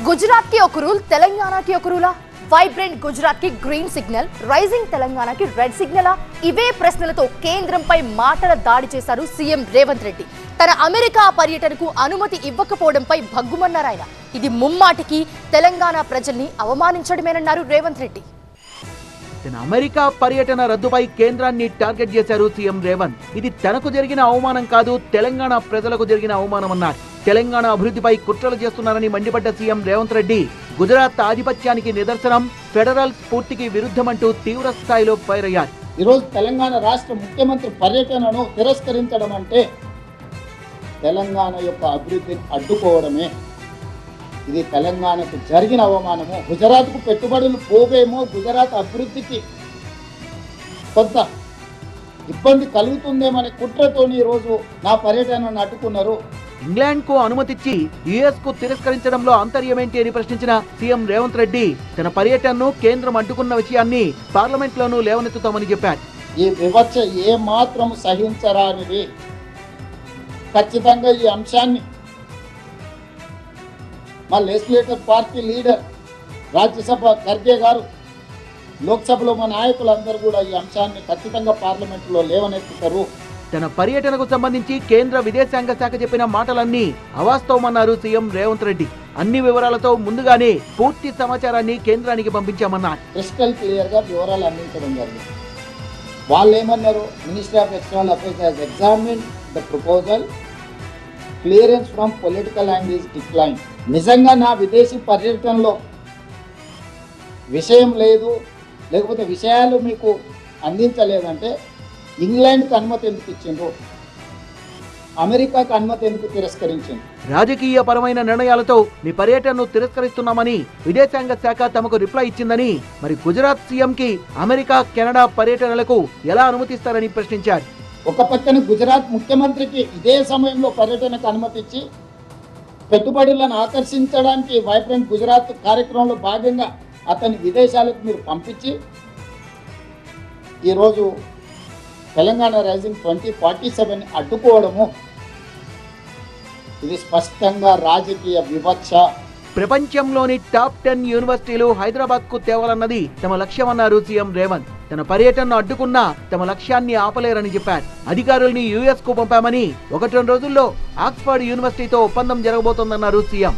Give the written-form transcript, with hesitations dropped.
గుజరాత్ కి ఒక రూల్, తెలంగాణకి ఒక రూలా? వైబ్రెంట్ గుజరాత్ కి గ్రీన్ సిగ్నల్, రైజింగ్ తెలంగాణకి రెడ్ సిగ్నలా? ఇవే ప్రశ్నలతో కేంద్రంపై మాటల దాడి చేశారు సీఎం రేవంత్ రెడ్డి. తన అమెరికా పర్యటనకు అనుమతి ఇవ్వకపోవడంపై భగ్గుమన్నారు ఆయన. ఇది ముమ్మాటికి తెలంగాణ ప్రజల్ని అవమానించడమేనన్నారు రేవంత్ రెడ్డి. తన అమెరికా పర్యటన రద్దుపై కేంద్రాన్ని టార్గెట్ చేశారు సీఎం రేవంత్. ఇది తనకు జరిగిన అవమానం కాదు, తెలంగాణ ప్రజలకు జరిగిన అవమానమన్నారు. తెలంగాణ అభివృద్ధిపై కుట్రలు చేస్తున్నారని మండిపడ్డ సీఎం రేవంత్ రెడ్డి గుజరాత్ ఆధిపత్యానికి నిదర్శనం, ఫెడరల్ స్ఫూర్తికి విరుద్ధమంటూ తీవ్ర స్థాయిలో ఫైర్ అయ్యారు. ఈరోజు తెలంగాణ రాష్ట్ర ముఖ్యమంత్రి పర్యటనను తిరస్కరించడం అంటే తెలంగాణ యొక్క అభివృద్ధిని అడ్డుకోవడమే. ఇది తెలంగాణకు జరిగిన అవమానము. గుజరాత్కు పెట్టుబడులు పోవేమో, గుజరాత్ అభివృద్ధికి కొంత ఇబ్బంది కలుగుతుందేమనే కుట్రతోని ఈరోజు నా పర్యటనను అడ్డుకున్నారు. ఇంగ్లాండ్ కు అనుమతిచ్చి యుఎస్ కు తిరస్కరించడంలో అంతర్యమేంటి అని ప్రశ్నించిన సీఎం రేవంత్ రెడ్డి తన పర్యటనను కేంద్రం అడ్డుకున్న విషయాన్ని పార్లమెంట్ లోనూ లేవనెత్తుతామని చెప్పారు. ఈ వివక్ష ఏ మాత్రం సహించరానిది. ఖచ్చితంగా ఈ అంశాన్ని మా legislative party leader Rajya Sabha Kharge గారు, లోక్సభలో మా నాయకులందరూ కూడా ఈ అంశాన్ని ఖచ్చితంగా పార్లమెంట్లో లేవనెత్తుతారు. తన పర్యటనకు సంబంధించి కేంద్ర విదేశాంగ శాఖ చెప్పిన మాటలన్నీ అవాస్తవమన్నారు సీఎం రేవంత్ రెడ్డి. అన్ని వివరాలతో ముందుగానే పూర్తి సమాచారాన్ని కేంద్రానికి పంపించామన్నారు. క్రిస్టల్ క్లియర్ గా వివరాలు అందించడం జరిగింది. వాళ్ళు ఏమన్నారు? Ministry of external affairs has examined the proposal. Clearance from political angle is declined. నిజంగా నా విదేశీ పర్యటనలో విషయం లేదు, లేకపోతే విషయాలు మీకు అందించలేదంటే ఇంగ్లాండ్కి అనుమతి ఎందుకు ఇచ్చిండ్రు, అమెరికాకు అనుమతి ఎందుకు తిరస్కరించింది? రాజకీయ పరమైన నిర్ణయాలతో మీ పర్యటనను తిరస్కరిస్తున్నామని విదేశాంగ శాఖ తమకు రిప్లై ఇచ్చిందని, మరి గుజరాత్ సీఎంకి అమెరికా, కెనడా పర్యటనలకు ఎలా అనుమతిస్తారని ప్రశ్నించారు. ఒక పక్కన గుజరాత్ ముఖ్యమంత్రికి ఇదే సమయంలో పర్యటనకు అనుమతి ఇచ్చి పెట్టుబడులను ఆకర్షించడానికి వైబ్రెంట్ గుజరాత్ కార్యక్రమంలో భాగంగా అతని విదేశాలకు మీరు పంపించి ఈరోజు తెలంగాణ రైజింగ్ 2047 అడ్డుకోవడము, ఇది స్పష్టంగా రాజకీయ వివక్ష. ప్రపంచంలోని టాప్ 10 యూనివర్సిటీలు హైదరాబాద్ కు తేవాలన్నది తమ లక్ష్యమన్నారు సీఎం రేవంత్. తన పర్యటనను అడ్డుకున్నా తమ లక్ష్యాన్ని ఆపలేరని చెప్పారు. అధికారుల్ని యుఎస్ కు పంపామని 1-2 రోజుల్లో ఆక్స్ఫర్డ్ యూనివర్సిటీతో ఒప్పందం జరగబోతోందన్నారు సీఎం.